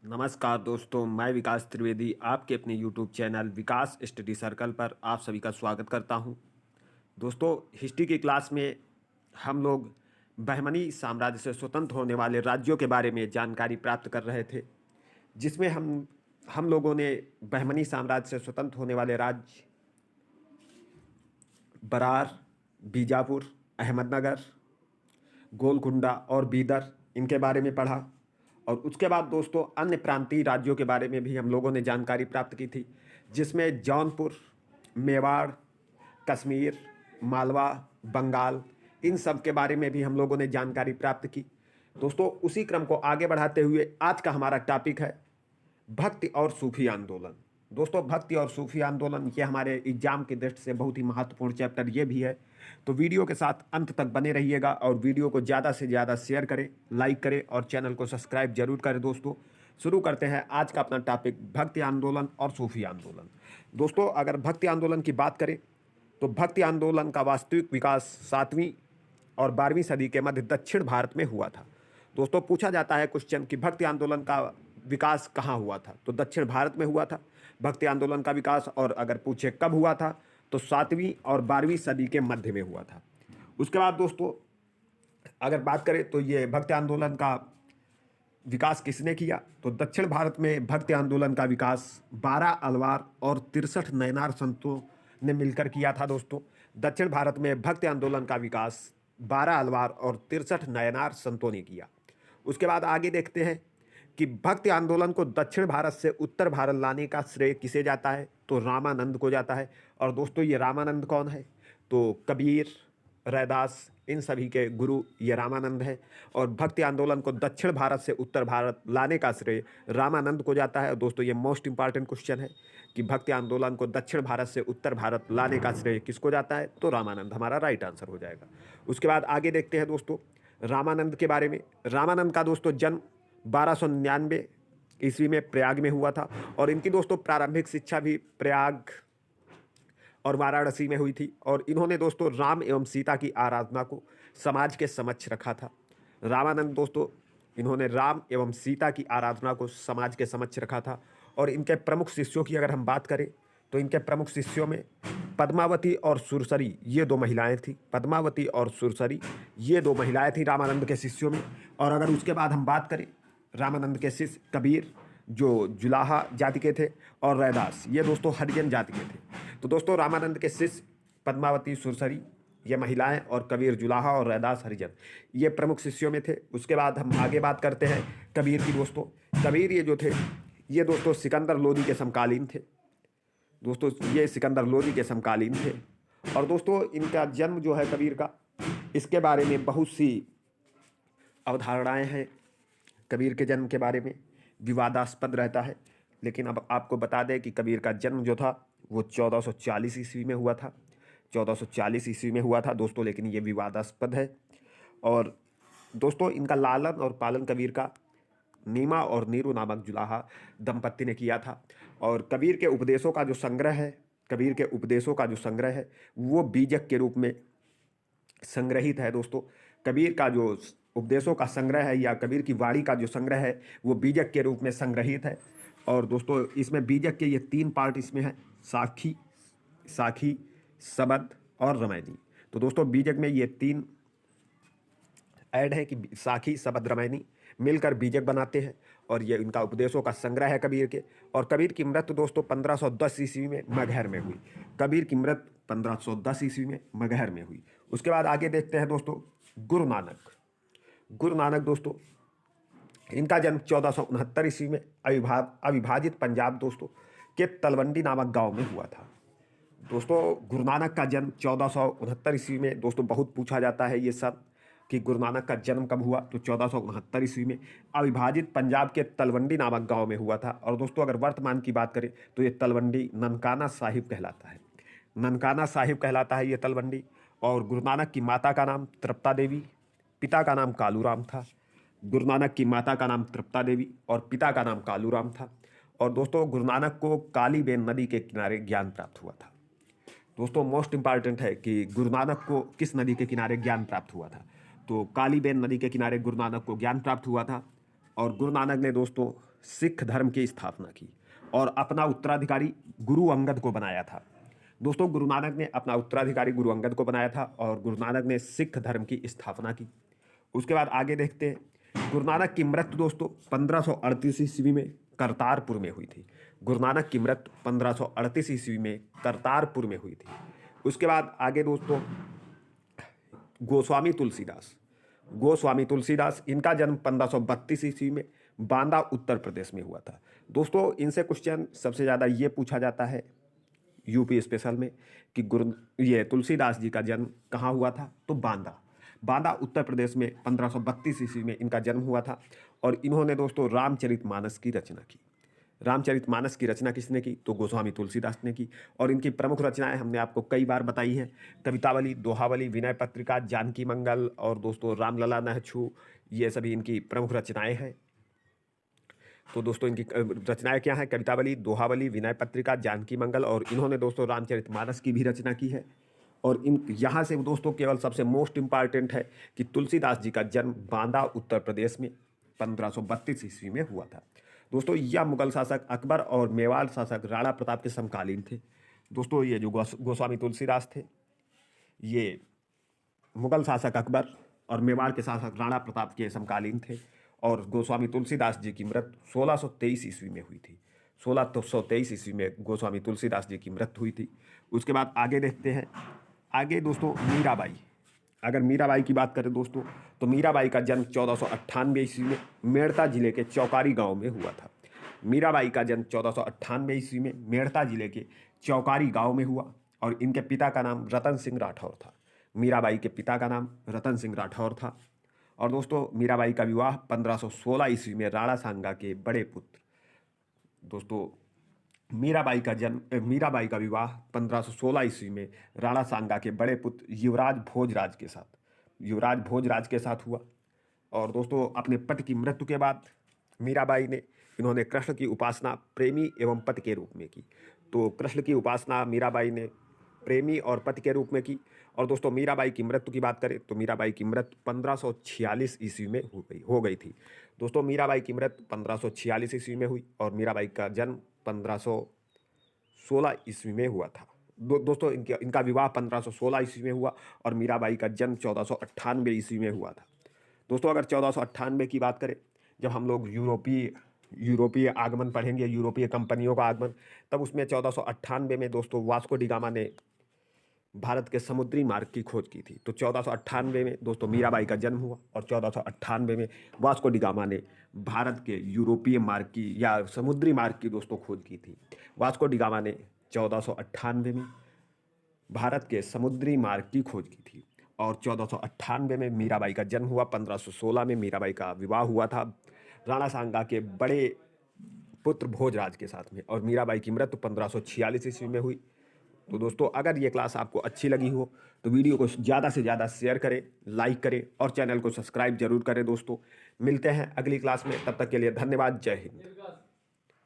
नमस्कार दोस्तों, मैं विकास त्रिवेदी आपके अपने यूट्यूब चैनल विकास स्टडी सर्कल पर आप सभी का स्वागत करता हूं। दोस्तों, हिस्ट्री की क्लास में हम लोग बहमनी साम्राज्य से स्वतंत्र होने वाले राज्यों के बारे में जानकारी प्राप्त कर रहे थे, जिसमें हम लोगों ने बहमनी साम्राज्य से स्वतंत्र होने वाले राज्य बरार, बीजापुर, अहमदनगर, गोलकुंडा और बीदर इनके बारे में पढ़ा। और उसके बाद दोस्तों अन्य प्रांतीय राज्यों के बारे में भी हम लोगों ने जानकारी प्राप्त की थी, जिसमें जौनपुर, मेवाड़, कश्मीर, मालवा, बंगाल, इन सब के बारे में भी हम लोगों ने जानकारी प्राप्त की। दोस्तों, उसी क्रम को आगे बढ़ाते हुए आज का हमारा टॉपिक है भक्ति और सूफी आंदोलन। दोस्तों, भक्ति और सूफी आंदोलन ये हमारे एग्जाम की दृष्टि से बहुत ही महत्वपूर्ण चैप्टर ये भी है, तो वीडियो के साथ अंत तक बने रहिएगा और वीडियो को ज़्यादा से ज़्यादा शेयर करें, लाइक करें और चैनल को सब्सक्राइब जरूर करें। दोस्तों, शुरू करते हैं आज का अपना टॉपिक भक्ति आंदोलन और सूफी आंदोलन। दोस्तों, अगर भक्ति आंदोलन की बात करें तो भक्ति आंदोलन का वास्तविक विकास 7वीं और 12वीं सदी के मध्य दक्षिण भारत में हुआ था। दोस्तों, पूछा जाता है क्वेश्चन कि भक्ति आंदोलन का विकास कहाँ हुआ था, तो दक्षिण भारत में हुआ था भक्ति आंदोलन का विकास। और अगर पूछे कब हुआ था तो 7वीं और 12वीं सदी के मध्य में हुआ था। उसके बाद दोस्तों अगर बात करें तो ये भक्ति आंदोलन का विकास किसने किया, तो दक्षिण भारत में भक्ति आंदोलन का विकास 12 अलवार और 63 नयनार संतों ने मिलकर किया था। दोस्तों, दक्षिण भारत में भक्ति आंदोलन का विकास 12 अलवार और 63 नयनार संतों ने किया। उसके बाद आगे देखते हैं कि भक्ति आंदोलन को दक्षिण भारत से उत्तर भारत लाने का श्रेय किसे जाता है, तो रामानंद को जाता है। और दोस्तों, ये रामानंद कौन है, तो कबीर, रैदास, इन सभी के गुरु ये रामानंद है। और भक्ति आंदोलन को दक्षिण भारत से उत्तर भारत लाने का श्रेय रामानंद को जाता है। और दोस्तों, ये मोस्ट इंपॉर्टेंट क्वेश्चन है कि भक्ति आंदोलन को दक्षिण भारत से उत्तर भारत लाने का श्रेय किसको जाता है, तो रामानंद हमारा राइट आंसर हो जाएगा। उसके बाद आगे देखते हैं दोस्तों रामानंद के बारे में। रामानंद का दोस्तों जन्म 1299 ईस्वी में प्रयाग में हुआ था और इनकी दोस्तों प्रारंभिक शिक्षा भी प्रयाग और वाराणसी में हुई थी। और इन्होंने दोस्तों राम एवं सीता की आराधना को समाज के समक्ष रखा था। रामानंद दोस्तों इन्होंने राम एवं सीता की आराधना को समाज के समक्ष रखा था। और इनके प्रमुख शिष्यों की अगर हम बात करें तो इनके प्रमुख शिष्यों में पद्मावती और सुरसरी ये दो महिलाएं थी। पद्मावती और सुरसरी ये दो महिलाएं थी रामानंद के शिष्यों में। और अगर उसके बाद हम बात करें रामानंद के शिष्य कबीर जो जुलाहा जाति के थे और रैदास ये दोस्तों हरिजन जाति के थे। तो दोस्तों रामानंद के शिष्य पद्मावती, सुरसरी ये महिलाएं और कबीर जुलाहा और रैदास हरिजन ये प्रमुख शिष्यों में थे। उसके बाद हम आगे बात करते हैं कबीर की। दोस्तों, कबीर ये जो थे ये दोस्तों सिकंदर लोदी के समकालीन थे। दोस्तों, ये सिकंदर लोदी के समकालीन थे। और दोस्तों इनका जन्म जो है कबीर का, इसके बारे में बहुत सी अवधारणाएं हैं। कबीर के जन्म के बारे में विवादास्पद रहता है, लेकिन अब आपको बता दें कि कबीर का जन्म जो था वो 1440 ईस्वी में हुआ था। 1440 ईस्वी में हुआ था दोस्तों, लेकिन ये विवादास्पद है। और दोस्तों इनका लालन और पालन कबीर का नीमा और नीरू नामक जुलाहा दंपत्ति ने किया था। और कबीर के उपदेशों का जो संग्रह है, कबीर के उपदेशों का जो संग्रह है वो बीजक के रूप में संग्रहित है। दोस्तों, कबीर का जो उपदेशों का संग्रह है या कबीर की वाणी का जो संग्रह है वो बीजक के रूप में संग्रहित है। और दोस्तों इसमें बीजक के ये 3 पार्ट इसमें हैं, साखी, सबद और रामायणी। तो दोस्तों बीजक में ये 3 ऐड है कि साखी, सबद, रामायणी मिलकर बीजक बनाते हैं। और ये इनका उपदेशों का संग्रह है कबीर के। और कबीर की मृत्यु दोस्तों 1510 ईस्वी में मगहर में हुई। कबीर की मृत्यु 1510 ईस्वी में मगहर में हुई। उसके बाद आगे देखते हैं दोस्तों गुरु नानक दोस्तों इनका जन्म 1469 ईस्वी में अविभाजित पंजाब दोस्तों के तलवंडी नामक गांव में हुआ था। दोस्तों गुरु नानक का जन्म 1469 ईस्वी में दोस्तों बहुत पूछा जाता है ये सब कि गुरु नानक का जन्म कब हुआ, तो 1469 ईस्वी में अविभाजित पंजाब के तलवंडी नामक गांव में हुआ था। और दोस्तों अगर वर्तमान की बात करें तो ये तलवंडी ननकाना साहिब कहलाता है। ननकाना साहिब कहलाता है ये तलवंडी। और गुरु नानक की माता का नाम तृप्ता देवी, पिता का नाम कालूराम था। गुरु नानक की माता का नाम तृप्ता देवी और पिता का नाम कालूराम था। और दोस्तों गुरु नानक को कालीबेन नदी के किनारे ज्ञान प्राप्त हुआ था। दोस्तों मोस्ट इंपॉर्टेंट है कि गुरु नानक को किस नदी के किनारे ज्ञान प्राप्त हुआ था, तो कालीबेन नदी के किनारे गुरु नानक को ज्ञान प्राप्त हुआ था। और गुरु नानक ने दोस्तों सिख धर्म की स्थापना की और अपना उत्तराधिकारी गुरु अंगद को बनाया था। दोस्तों गुरु नानक ने अपना उत्तराधिकारी गुरु अंगद को बनाया था और गुरु नानक ने सिख धर्म की स्थापना की। उसके बाद आगे देखते हैं, गुरु नानक की मृत्यु दोस्तों 1538 ईस्वी में करतारपुर में हुई थी। गुरु नानक की मृत्यु 1538 ईस्वी में करतारपुर में हुई थी। उसके बाद आगे दोस्तों गोस्वामी तुलसीदास, इनका जन्म 1532 ईस्वी में बांदा उत्तर प्रदेश में हुआ था। दोस्तों इनसे क्वेश्चन सबसे ज़्यादा ये पूछा जाता है यूपी स्पेशल में कि ये तुलसीदास जी का जन्म कहाँ हुआ था, तो बांदा उत्तर प्रदेश में 1532 ईस्वी में इनका जन्म हुआ था। और इन्होंने दोस्तों रामचरितमानस की रचना की। रामचरितमानस की रचना किसने की, तो गोस्वामी तुलसीदास ने की। और इनकी प्रमुख रचनाएं हमने आपको कई बार बताई हैं, कवितावली, दोहावली, विनय पत्रिका, जानकी मंगल और दोस्तों रामलला नहछू, ये सभी इनकी प्रमुख रचनाएं हैं। तो दोस्तों इनकी रचनाएं क्या हैं, कवितावली, दोहावली, विनय पत्रिका, जानकी मंगल, और इन्होंने दोस्तों रामचरितमानस की भी रचना की है। और इन यहाँ से दोस्तों केवल सबसे मोस्ट इम्पॉर्टेंट है कि तुलसीदास जी का जन्म बांदा उत्तर प्रदेश में 1532 ईस्वी में हुआ था। दोस्तों यह मुगल शासक अकबर और मेवाड़ शासक राणा प्रताप के समकालीन थे। दोस्तों ये जो गोस्वामी तुलसीदास थे, ये मुगल शासक अकबर और मेवाड़ के शासक राणा प्रताप के समकालीन थे। और गोस्वामी तुलसीदास जी की मृत्यु 1623 ईस्वी में हुई थी। 1623 ईस्वी में गोस्वामी तुलसीदास जी की मृत्यु हुई थी। उसके बाद आगे देखते हैं, आगे दोस्तों मीराबाई। अगर मीराबाई की बात करें दोस्तों, तो मीराबाई का जन्म 1498 ईस्वी में मेड़ता जिले के चौकारी गांव में हुआ था। मीराबाई का जन्म 1498 ईस्वी में मेड़ता जिले के चौकारी गांव में हुआ और इनके पिता का नाम रतन सिंह राठौर था। मीराबाई के पिता का नाम रतन सिंह राठौर था। और दोस्तों मीराबाई का विवाह 1516 ईस्वी में राणा सांगा के बड़े पुत्र, दोस्तों मीराबाई का विवाह 1516 ईस्वी में राणा सांगा के बड़े पुत्र युवराज भोजराज के साथ हुआ। और दोस्तों अपने पति की मृत्यु के बाद इन्होंने कृष्ण की उपासना प्रेमी एवं पति के रूप में की। तो कृष्ण की उपासना मीराबाई ने प्रेमी और पति के रूप में की। और दोस्तों मीराबाई की मृत्यु की बात करें तो मीराबाई की मृत्यु 1546 ईस्वी में हो गई थी। दोस्तों मीराबाई की मृत्यु 1546 ईस्वी में हुई और मीराबाई का जन्म 1516 ईस्वी में हुआ था। दोस्तों इनका विवाह 1516 ईस्वी में हुआ और मीराबाई का जन्म 1498 ईस्वी में हुआ था। दोस्तों अगर 1498 की बात करें, जब हम लोग यूरोपीय आगमन पढ़ेंगे, यूरोपीय कंपनियों का आगमन, तब उसमें 1498 में दोस्तों वास्को डी गामा ने भारत के समुद्री मार्ग की खोज की थी। तो 1498 में दोस्तों मीराबाई का जन्म हुआ और 1498 में वास्को डी गामा ने भारत के यूरोपीय मार्ग की या समुद्री मार्ग की दोस्तों खोज की थी। वास्को डी गामा ने 1498 में भारत के समुद्री मार्ग की खोज की थी और 1498 में मीराबाई का जन्म हुआ। 1516 में मीराबाई का विवाह हुआ था राणा सांगा के बड़े पुत्र भोजराज के साथ में और मीराबाई की मृत्यु 1546 ईस्वी में हुई। तो दोस्तों अगर ये क्लास आपको अच्छी लगी हो तो वीडियो को ज़्यादा से ज़्यादा शेयर करें, लाइक करें और चैनल को सब्सक्राइब जरूर करें। दोस्तों मिलते हैं अगली क्लास में, तब तक के लिए धन्यवाद। जय हिंद।